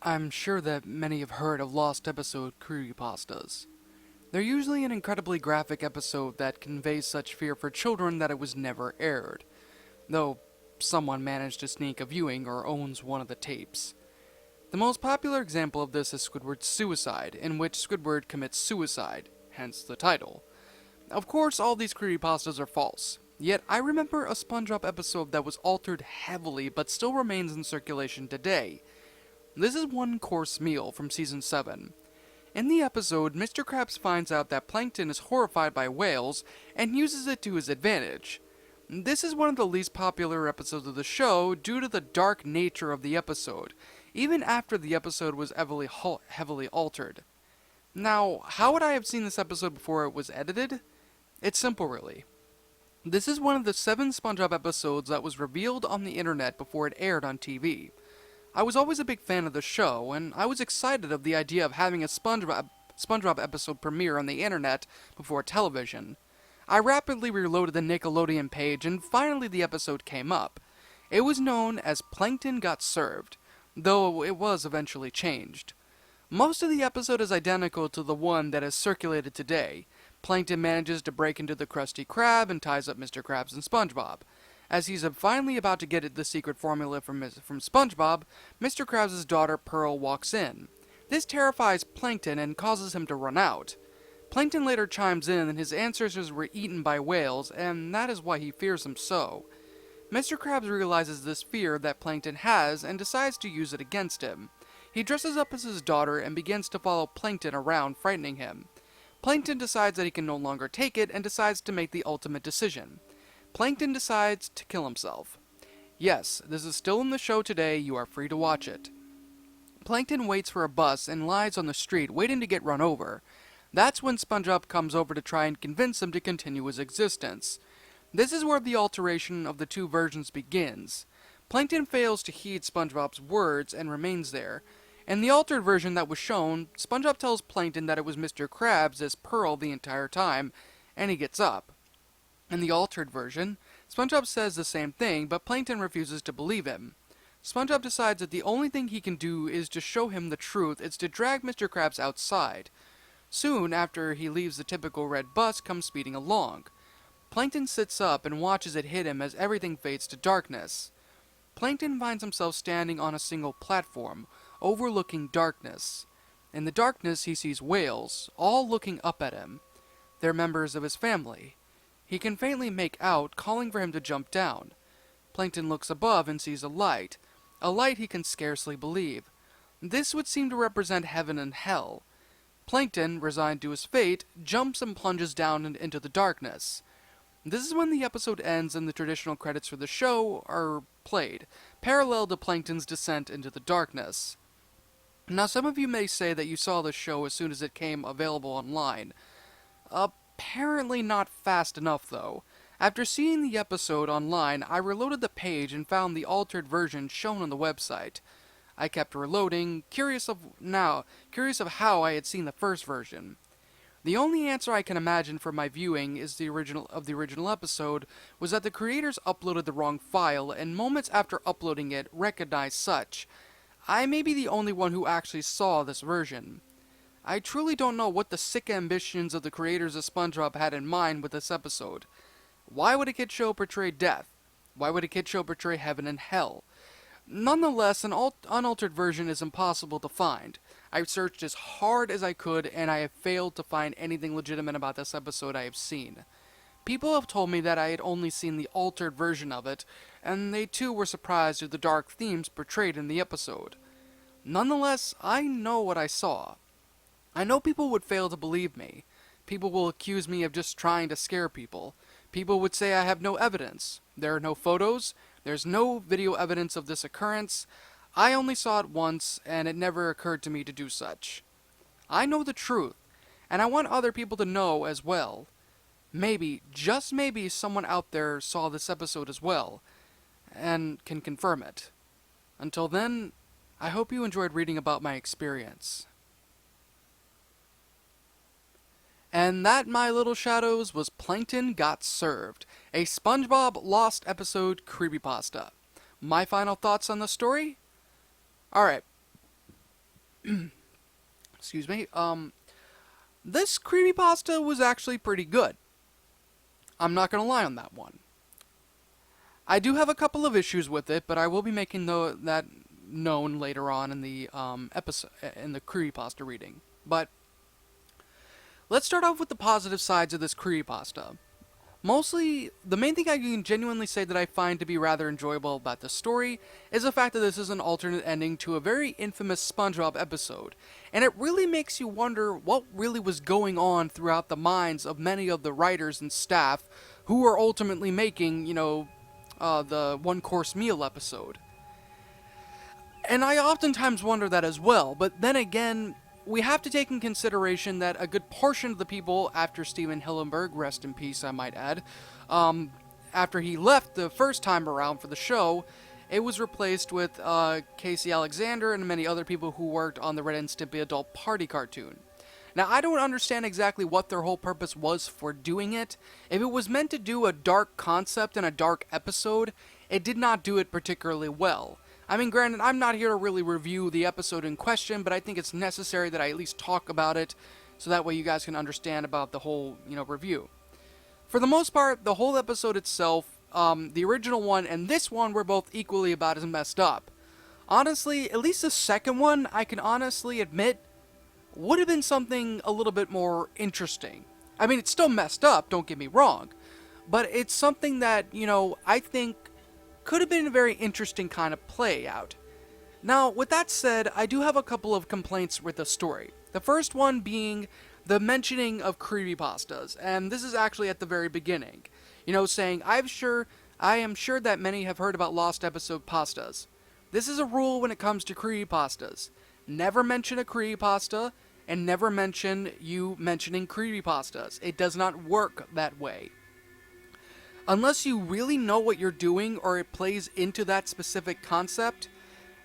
I'm sure that many have heard of lost episode creepypastas. They're usually an incredibly graphic episode that conveys such fear for children that it was never aired, though someone managed to sneak a viewing or owns one of the tapes. The most popular example of this is Squidward's suicide, in which Squidward commits suicide, hence the title. Of course, all these creepypastas are false, yet I remember a Spongebob episode that was altered heavily but still remains in circulation today. This is One Course Meal from Season 7. In the episode, Mr. Krabs finds out that Plankton is horrified by whales and uses it to his advantage. This is one of the least popular episodes of the show due to the dark nature of the episode, even after the episode was heavily altered. Now, how would I have seen this episode before it was edited? It's simple, really. This is one of the 7 SpongeBob episodes that was revealed on the internet before it aired on TV. I was always a big fan of the show, and I was excited of the idea of having a SpongeBob episode premiere on the internet before television. I rapidly reloaded the Nickelodeon page, and finally the episode came up. It was known as Plankton Got Served, though it was eventually changed. Most of the episode is identical to the one that is circulated today. Plankton manages to break into the Krusty Krab and ties up Mr. Krabs and SpongeBob. As he's finally about to get the secret formula from SpongeBob, Mr. Krabs' daughter Pearl walks in. This terrifies Plankton and causes him to run out. Plankton later chimes in that his ancestors were eaten by whales, and that is why he fears them so. Mr. Krabs realizes this fear that Plankton has and decides to use it against him. He dresses up as his daughter and begins to follow Plankton around, frightening him. Plankton decides that he can no longer take it and decides to make the ultimate decision. Plankton decides to kill himself. Yes, this is still in the show today, you are free to watch it. Plankton waits for a bus and lies on the street waiting to get run over. That's when SpongeBob comes over to try and convince him to continue his existence. This is where the alteration of the two versions begins. Plankton fails to heed SpongeBob's words and remains there. In the altered version that was shown, SpongeBob tells Plankton that it was Mr. Krabs as Pearl the entire time, and he gets up. In the altered version, SpongeBob says the same thing, but Plankton refuses to believe him. SpongeBob decides that the only thing he can do is to show him the truth, it's to drag Mr. Krabs outside. Soon after he leaves, the typical red bus comes speeding along. Plankton sits up and watches it hit him as everything fades to darkness. Plankton finds himself standing on a single platform, overlooking darkness. In the darkness, he sees whales, all looking up at him. They're members of his family. He can faintly make out, calling for him to jump down. Plankton looks above and sees a light he can scarcely believe. This would seem to represent heaven and hell. Plankton, resigned to his fate, jumps and plunges down into the darkness. This is when the episode ends and the traditional credits for the show are played, parallel to Plankton's descent into the darkness. Now, some of you may say that you saw the show as soon as it came available online. Apparently not fast enough, though. After seeing the episode online, I reloaded the page and found the altered version shown on the website. I kept reloading, curious of how I had seen the first version. The only answer I can imagine for my viewing is the original episode was that the creators uploaded the wrong file, and moments after uploading it, recognized such. I may be the only one who actually saw this version. I truly don't know what the sick ambitions of the creators of SpongeBob had in mind with this episode. Why would a kid show portray death? Why would a kid show portray heaven and hell? Nonetheless, an unaltered version is impossible to find. I've searched as hard as I could, and I have failed to find anything legitimate about this episode I have seen. People have told me that I had only seen the altered version of it, and they too were surprised at the dark themes portrayed in the episode. Nonetheless, I know what I saw. I know people would fail to believe me. People will accuse me of just trying to scare people. People would say I have no evidence. There are no photos. There's no video evidence of this occurrence. I only saw it once, and it never occurred to me to do such. I know the truth, and I want other people to know as well. Maybe, just maybe, someone out there saw this episode as well, and can confirm it. Until then, I hope you enjoyed reading about my experience. And that, my little shadows, was Plankton Got Served, a SpongeBob Lost episode creepypasta. My final thoughts on the story? Alright. excuse me, this creepypasta was actually pretty good. I'm not gonna lie on that one. I do have a couple of issues with it, but I will be making that known later on in the episode in the creepypasta reading. But let's start off with the positive sides of this creepypasta. Mostly, the main thing I can genuinely say that I find to be rather enjoyable about the story is the fact that this is an alternate ending to a very infamous Spongebob episode, and it really makes you wonder what really was going on throughout the minds of many of the writers and staff who were ultimately making, the one-course meal episode. And I oftentimes wonder that as well, but then again, we have to take in consideration that a good portion of the people after Steven Hillenburg, rest in peace I might add, after he left the first time around for the show, it was replaced with Casey Alexander and many other people who worked on the Ren and Stimpy Adult Party cartoon. Now, I don't understand exactly what their whole purpose was for doing it. If it was meant to do a dark concept and a dark episode, it did not do it particularly well. I mean, granted, I'm not here to really review the episode in question, but I think it's necessary that I at least talk about it, so that way you guys can understand about the whole, review. For the most part, the whole episode itself, the original one and this one were both equally about as messed up. Honestly, at least the second one, I can honestly admit, would have been something a little bit more interesting. I mean, it's still messed up, don't get me wrong, but it's something that, I think could have been a very interesting kind of play out. Now, with that said, I do have a couple of complaints with the story. The first one being the mentioning of creepypastas, and this is actually at the very beginning. Saying, I am sure that many have heard about lost episode pastas. This is a rule when it comes to creepypastas. Never mention a creepypasta, and never mention you mentioning creepypastas. It does not work that way. Unless you really know what you're doing or it plays into that specific concept,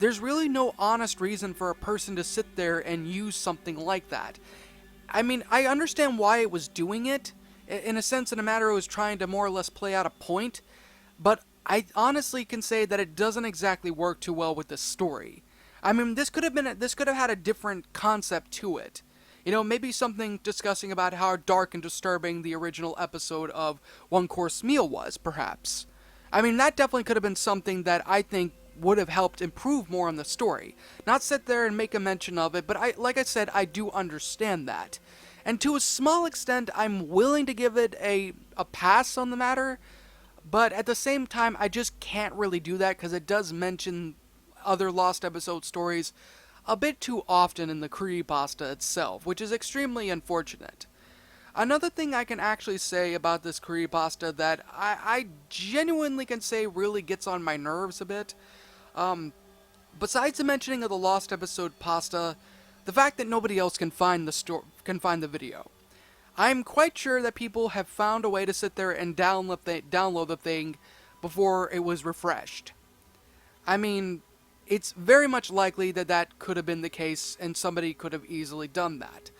there's really no honest reason for a person to sit there and use something like that. I mean, I understand why it was doing it. In a sense, in a matter, it was trying to more or less play out a point, but I honestly can say that it doesn't exactly work too well with this story. I mean, this could have had a different concept to it. Maybe something discussing about how dark and disturbing the original episode of One Course Meal was, perhaps. I mean, that definitely could have been something that I think would have helped improve more on the story. Not sit there and make a mention of it, but like I said, I do understand that. And to a small extent, I'm willing to give it a pass on the matter, but at the same time, I just can't really do that because it does mention other lost episode stories a bit too often in the creepypasta itself, which is extremely unfortunate. Another thing I can actually say about this creepypasta that I genuinely can say really gets on my nerves a bit, besides the mentioning of the lost episode pasta, the fact that nobody else can find the video. I'm quite sure that people have found a way to sit there and download the thing before it was refreshed. I mean, it's very much likely that that could have been the case and somebody could have easily done that.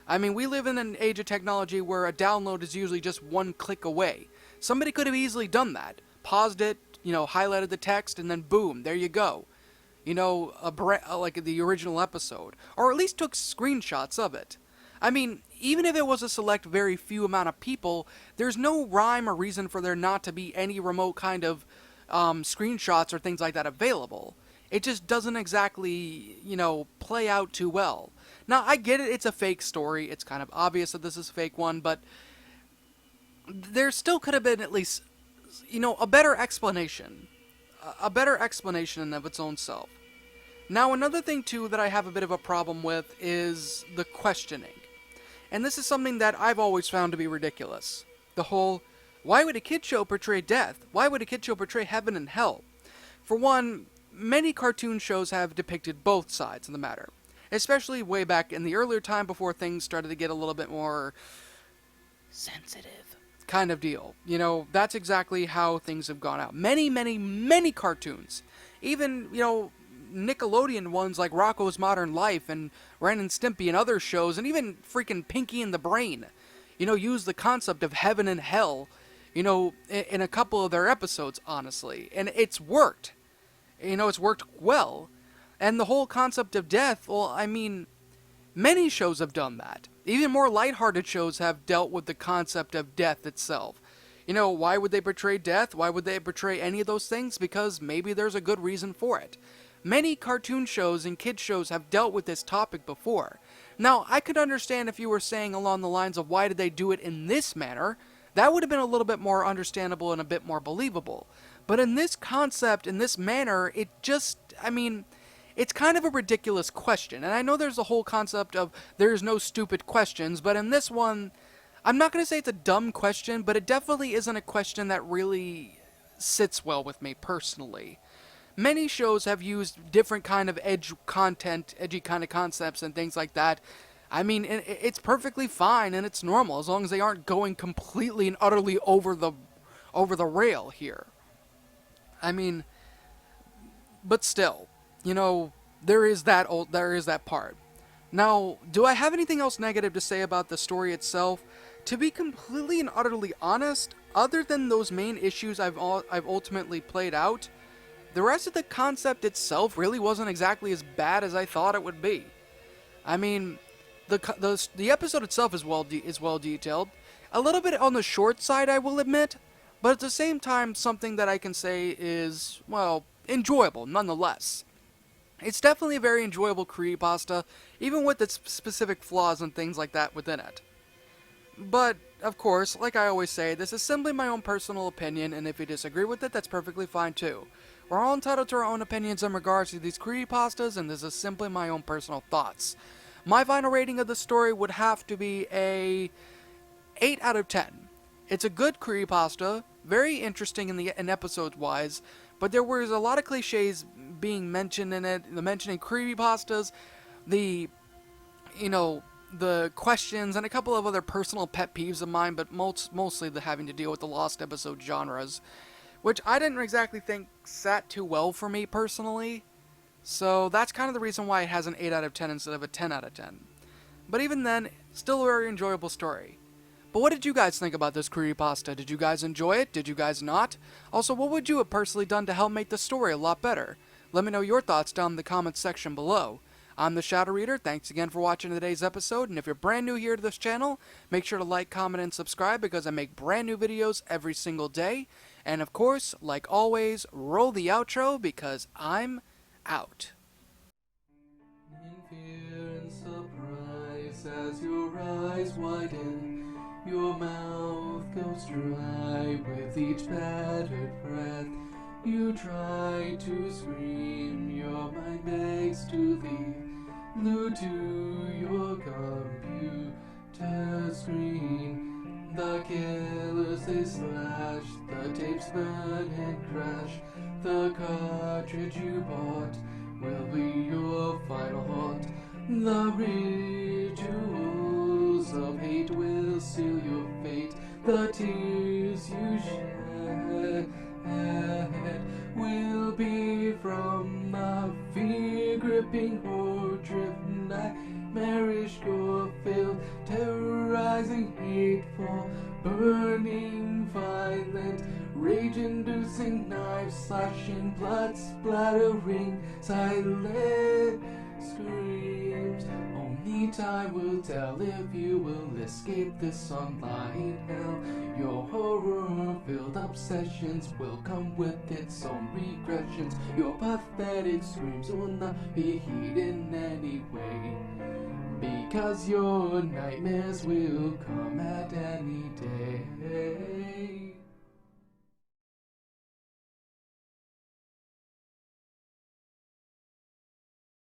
I mean, we live in an age of technology where a download is usually just one click away. Somebody could have easily done that. Paused it, highlighted the text, and then boom, there you go. Like the original episode. Or at least took screenshots of it. I mean, even if it was a select very few amount of people, there's no rhyme or reason for there not to be any remote kind of screenshots or things like that available. It just doesn't exactly, play out too well. Now, I get it, it's a fake story. It's kind of obvious that this is a fake one, but there still could have been at least, a better explanation. A better explanation of its own self. Now, another thing, too, that I have a bit of a problem with is the questioning. And this is something that I've always found to be ridiculous. The whole, why would a kid show portray death? Why would a kid show portray heaven and hell? For one, many cartoon shows have depicted both sides of the matter, especially way back in the earlier time before things started to get a little bit more sensitive kind of deal. That's exactly how things have gone out. Many, many, many cartoons, even, Nickelodeon ones like Rocko's Modern Life and Ren and Stimpy and other shows, and even freaking Pinky and the Brain, use the concept of heaven and hell, in a couple of their episodes, honestly, and it's worked. It's worked well. And the whole concept of death, well, I mean, many shows have done that. Even more lighthearted shows have dealt with the concept of death itself. You know, why would they portray death? Why would they portray any of those things? Because maybe there's a good reason for it. Many cartoon shows and kid shows have dealt with this topic before. Now, I could understand if you were saying along the lines of why did they do it in this manner. That would have been a little bit more understandable and a bit more believable. But in this concept, in this manner, it just, I mean, it's kind of a ridiculous question. And I know there's a whole concept of there's no stupid questions, but in this one, I'm not going to say it's a dumb question, but it definitely isn't a question that really sits well with me personally. Many shows have used different kind of edgy kind of concepts and things like that. I mean, it's perfectly fine and it's normal as long as they aren't going completely and utterly over the rail here. I mean, but still, you know, there is that part. Now, do I have anything else negative to say about the story itself? To be completely and utterly honest, other than those main issues I've ultimately played out, the rest of the concept itself really wasn't exactly as bad as I thought it would be. I mean, the episode itself is well detailed, a little bit on the short side, I will admit, but at the same time, something that I can say is, well, enjoyable nonetheless. It's definitely a very enjoyable creepypasta, even with its specific flaws and things like that within it. But, of course, like I always say, this is simply my own personal opinion, and if you disagree with it, that's perfectly fine too. We're all entitled to our own opinions in regards to these creepypastas, and this is simply my own personal thoughts. My final rating of the story would have to be a 8 out of 10. It's a good creepypasta, very interesting in episode-wise, but there was a lot of cliches being mentioned in it, the mentioning creepypastas, the questions, and a couple of other personal pet peeves of mine, but mostly the having to deal with the lost episode genres, which I didn't exactly think sat too well for me personally. So that's kind of the reason why it has an 8 out of 10 instead of a 10 out of 10. But even then, still a very enjoyable story. But what did you guys think about this creepypasta? Did you guys enjoy it? Did you guys not? Also, what would you have personally done to help make the story a lot better? Let me know your thoughts down in the comments section below. I'm the Shadow Reader. Thanks again for watching today's episode, and if you're brand new here to this channel, make sure to like, comment, and subscribe because I make brand new videos every single day. And of course, like always, roll the outro because I'm out. In fear and surprise as your eyes widen, your mouth goes dry with each battered breath. You try to scream, your mind begs to leave, glued to your computer screen. The killers they slash, the tapes burn and crash. The cartridge you bought will be your final haunt. The rituals of hate will seal your fate. The tears you shed will be from the fear-gripping horror-driven nightmarish gore-filled, terrorizing, hateful, burning, violent, rage-inducing, knife-slashing, blood-splattering, silent screams. Only time will tell if you will escape this online hell. Your horror-filled obsessions will come with its own regressions. Your pathetic screams will not be heeded in any way, because your nightmares will come at